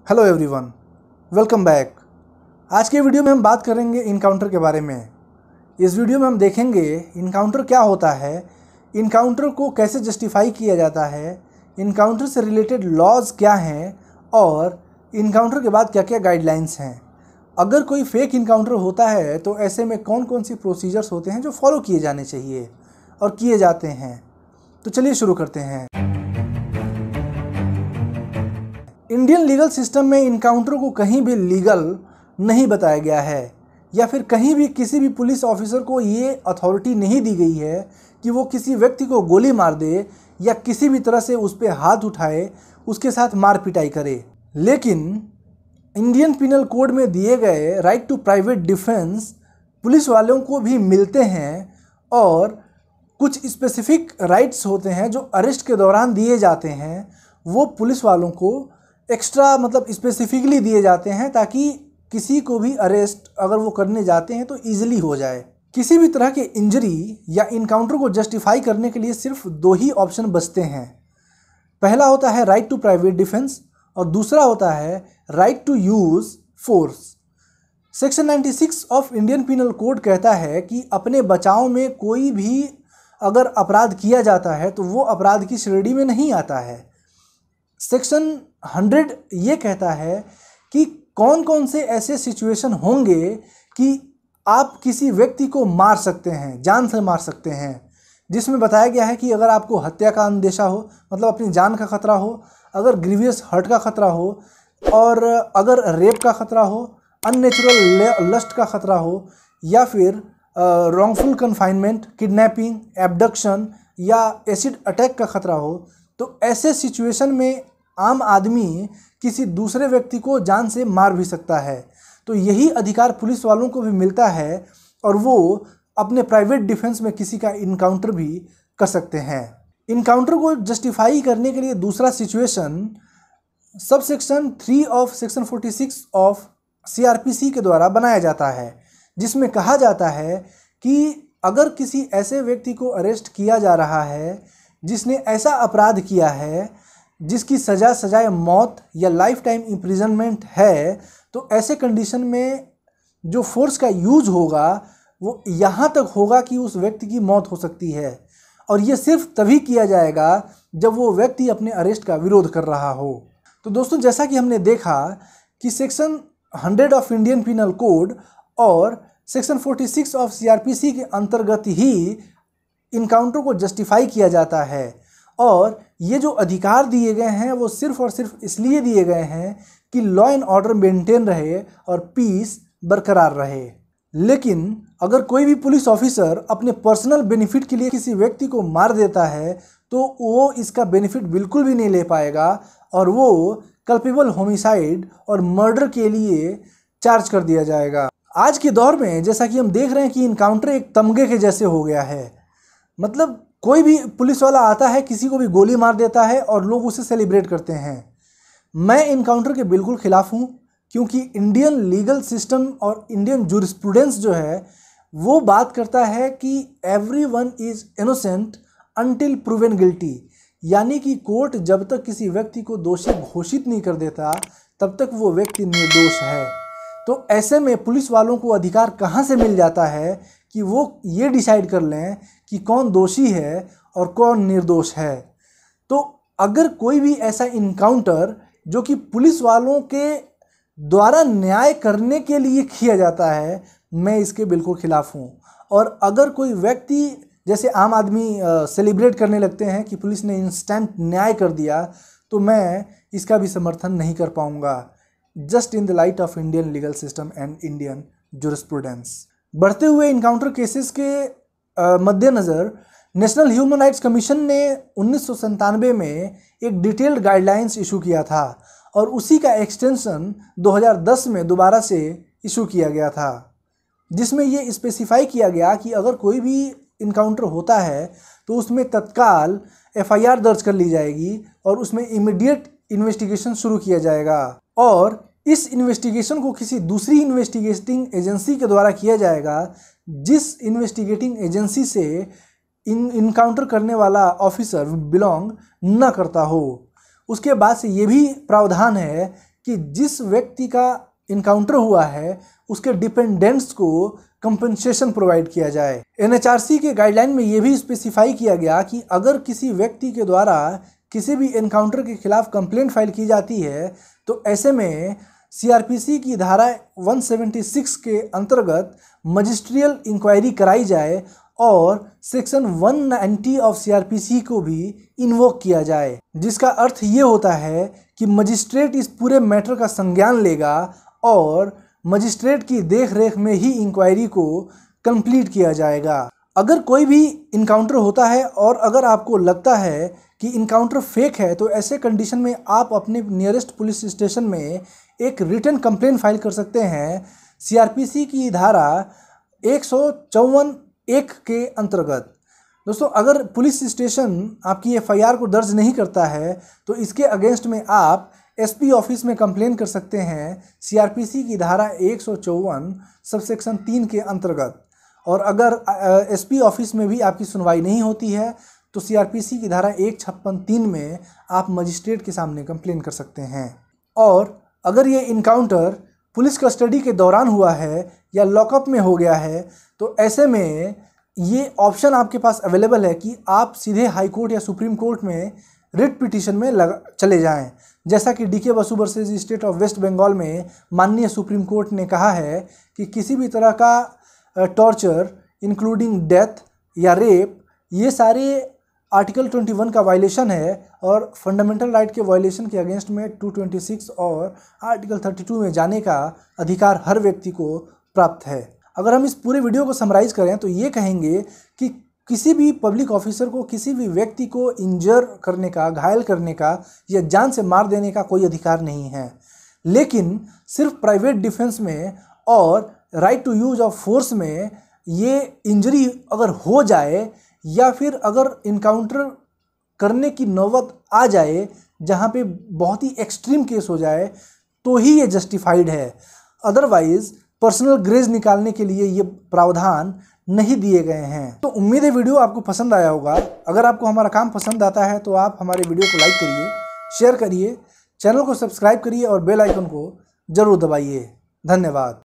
Hello everyone, welcome back. आज के video में हम बात करेंगे इनकाउंटर के बारे में। इस वीडियो में हम देखेंगे इनकाउंटर क्या होता है, इनकाउंटर को कैसे जस्टिफाई किया जाता है, इनकाउंटर से रिलेटेड लॉज क्या हैं और इनकाउंटर के बाद क्या क्या गाइडलाइंस हैं। अगर कोई फेक इनकाउंटर होता है तो ऐसे में कौन कौन सी प्रोसीजर्स होते हैं जो फॉलो किए जाने चाहिए और किए जाते हैं। तो चलिए शुरू करते हैं। इंडियन लीगल सिस्टम में इनकाउंटर को कहीं भी लीगल नहीं बताया गया है या फिर कहीं भी किसी भी पुलिस ऑफिसर को ये अथॉरिटी नहीं दी गई है कि वो किसी व्यक्ति को गोली मार दे या किसी भी तरह से उस पर हाथ उठाए, उसके साथ मार पिटाई करे। लेकिन इंडियन पिनल कोड में दिए गए right to private defence police वालों को भी मिलते हैं और कुछ स्पेसिफिक राइट्स होते हैं जो अरेस्ट के दौरान दिए जाते हैं। वो पुलिस वालों को एक्स्ट्रा स्पेसिफिकली दिए जाते हैं ताकि किसी को भी अरेस्ट अगर वो करने जाते हैं तो ईजिली हो जाए। किसी भी तरह के इंजरी या इनकाउंटर को जस्टिफाई करने के लिए सिर्फ दो ही ऑप्शन बचते हैं। पहला होता है राइट टू प्राइवेट डिफेंस और दूसरा होता है right to use force. Section 96 of Indian penal code कहता है कि अपने बचाव में कोई भी अगर अपराध किया जाता है तो वो अपराध की श्रेणी में नहीं आता है। सेक्शन 100 ये कहता है कि कौन कौन से ऐसे सिचुएशन होंगे कि आप किसी व्यक्ति को मार सकते हैं, जान से मार सकते हैं, जिसमें बताया गया है कि अगर आपको हत्या का अंदेशा हो, अपनी जान का खतरा हो, अगर ग्रीवियस हर्ट का खतरा हो और अगर रेप का खतरा हो, अननेचुरल लस्ट का खतरा हो या फिर रॉन्गफुल कन्फाइनमेंट, किडनैपिंग, एब्डक्शन या एसिड अटैक का खतरा हो, तो ऐसे सिचुएशन में आम आदमी किसी दूसरे व्यक्ति को जान से मार भी सकता है। तो यही अधिकार पुलिस वालों को भी मिलता है और वो अपने प्राइवेट डिफेंस में किसी का इनकाउंटर भी कर सकते हैं। इनकाउंटर को जस्टिफाई करने के लिए दूसरा situation sub section 3 of section 46 of CRPC के द्वारा बनाया जाता है, जिसमें कहा जाता है कि अगर किसी ऐसे व्यक्ति को अरेस्ट किया जा रहा है जिसने ऐसा अपराध किया है जिसकी सजाए मौत या लाइफ टाइम इम्प्रिजनमेंट है, तो ऐसे कंडीशन में जो फोर्स का यूज होगा वो यहाँ तक होगा कि उस व्यक्ति की मौत हो सकती है और ये सिर्फ तभी किया जाएगा जब वो व्यक्ति अपने अरेस्ट का विरोध कर रहा हो। तो दोस्तों, जैसा कि हमने देखा कि section 100 of Indian penal code और सेक्शन 46 ऑफ CRPC के अंतर्गत ही इनकाउंटर को जस्टिफाई किया जाता है और ये जो अधिकार दिए गए हैं वो सिर्फ और सिर्फ इसलिए दिए गए हैं कि लॉ एंड ऑर्डर मेंटेन रहे और पीस बरकरार रहे। लेकिन अगर कोई भी पुलिस ऑफिसर अपने पर्सनल बेनिफिट के लिए किसी व्यक्ति को मार देता है तो वो इसका बेनिफिट बिल्कुल भी नहीं ले पाएगा और वो कल्पेबल होमिसाइड और मर्डर के लिए चार्ज कर दिया जाएगा। आज के दौर में जैसा कि हम देख रहे हैं कि इनकाउंटर एक तमगे के जैसे हो गया है। कोई भी पुलिस वाला आता है, किसी को भी गोली मार देता है और लोग उसे सेलिब्रेट करते हैं। मैं इनकाउंटर के बिल्कुल खिलाफ हूँ क्योंकि इंडियन लीगल सिस्टम और इंडियन जूरिस्प्रूडेंस जो है वो बात करता है कि everyone is innocent until proven guilty, यानी कि कोर्ट जब तक किसी व्यक्ति को दोषी घोषित नहीं कर देता तब तक वो व्यक्ति निर्दोष है। तो ऐसे में पुलिस वालों को अधिकार कहाँ से मिल जाता है कि वो ये डिसाइड कर लें कि कौन दोषी है और कौन निर्दोष है। तो अगर कोई भी ऐसा इनकाउंटर जो कि पुलिस वालों के द्वारा न्याय करने के लिए किया जाता है, मैं इसके बिल्कुल खिलाफ हूँ। और अगर कोई व्यक्ति जैसे आम आदमी सेलिब्रेट करने लगते हैं कि पुलिस ने इंस्टेंट न्याय कर दिया, तो मैं इसका भी समर्थन नहीं कर पाऊँगा, just in the light of Indian legal system and Indian jurisprudence. बढ़ते हुए इनकाउंटर केसेस के मद्देनज़र नेशनल ह्यूमन राइट्स कमीशन ने 1997 में एक डिटेल्ड गाइडलाइंस इशू किया था और उसी का एक्सटेंशन 2010 में दोबारा से इशू किया गया था, जिसमें ये स्पेसिफाई किया गया कि अगर कोई भी इनकाउंटर होता है तो उसमें तत्काल FIR दर्ज कर ली जाएगी और उसमें इमीडिएट इन्वेस्टिगेशन शुरू किया जाएगा और इस इन्वेस्टिगेशन को किसी दूसरी इन्वेस्टिगेटिंग एजेंसी के द्वारा किया जाएगा जिस इन्वेस्टिगेटिंग एजेंसी से इनकाउंटर करने वाला ऑफिसर बिलोंग न करता हो। उसके बाद से ये भी प्रावधान है कि जिस व्यक्ति का इनकाउंटर हुआ है उसके डिपेंडेंट्स को कंपनसेशन प्रोवाइड किया जाए। एनएचआरसी के गाइडलाइन में ये भी स्पेसिफाई किया गया कि अगर किसी व्यक्ति के द्वारा किसी भी एनकाउंटर के खिलाफ कंप्लेंट फाइल की जाती है तो ऐसे में सीआरपीसी की धारा 176 के अंतर्गत मजिस्ट्रियल इंक्वायरी कराई जाए और सेक्शन 190 ऑफ सीआरपीसी को भी इन्वोक किया जाए, जिसका अर्थ ये होता है कि मजिस्ट्रेट इस पूरे मैटर का संज्ञान लेगा और मजिस्ट्रेट की देखरेख में ही इंक्वायरी को कंप्लीट किया जाएगा। अगर कोई भी इनकाउंटर होता है और अगर आपको लगता है कि इनकाउंटर फेक है तो ऐसे कंडीशन में आप अपने नियरेस्ट पुलिस स्टेशन में एक रिटन कंप्लेंट फाइल कर सकते हैं सीआरपीसी की धारा 154(1) के अंतर्गत। दोस्तों, अगर पुलिस स्टेशन आपकी एफआईआर को दर्ज नहीं करता है तो इसके अगेंस्ट में आप एसपी ऑफिस में कंप्लेन कर सकते हैं सीआरपीसी की धारा 154 सबसेक्शन 3 के अंतर्गत। और अगर एसपी ऑफिस में भी आपकी सुनवाई नहीं होती है तो सीआरपीसी की धारा 156(3) में आप मजिस्ट्रेट के सामने कंप्लेन कर सकते हैं। और अगर ये इनकाउंटर पुलिस कस्टडी के दौरान हुआ है या लॉकअप में हो गया है तो ऐसे में ये ऑप्शन आपके पास अवेलेबल है कि आप सीधे हाई कोर्ट या सुप्रीम कोर्ट में रिट पिटीशन में चले जाएं। जैसा कि D Basu versus state of West Bengal में माननीय सुप्रीम कोर्ट ने कहा है कि किसी भी तरह का टॉर्चर इंक्लूडिंग डेथ या रेप ये सारे आर्टिकल 21 का वायलेशन है और फंडामेंटल राइट के वायलेशन के अगेंस्ट में 226 और आर्टिकल 32 में जाने का अधिकार हर व्यक्ति को प्राप्त है। अगर हम इस पूरे वीडियो को समराइज़ करें तो ये कहेंगे कि किसी भी पब्लिक ऑफिसर को किसी भी व्यक्ति को इंजर करने का, घायल करने का या जान से मार देने का कोई अधिकार नहीं है, लेकिन सिर्फ प्राइवेट डिफेंस में और right to use of force में ये इंजरी अगर हो जाए या फिर अगर इनकाउंटर करने की नौबत आ जाए जहाँ पे बहुत ही एक्सट्रीम केस हो जाए तो ही ये जस्टिफाइड है। अदरवाइज पर्सनल ग्रेज निकालने के लिए ये प्रावधान नहीं दिए गए हैं। तो उम्मीद है वीडियो आपको पसंद आया होगा। अगर आपको हमारा काम पसंद आता है तो आप हमारे वीडियो को लाइक करिए, शेयर करिए, चैनल को सब्सक्राइब करिए और बेल आइकन को जरूर दबाइए। धन्यवाद।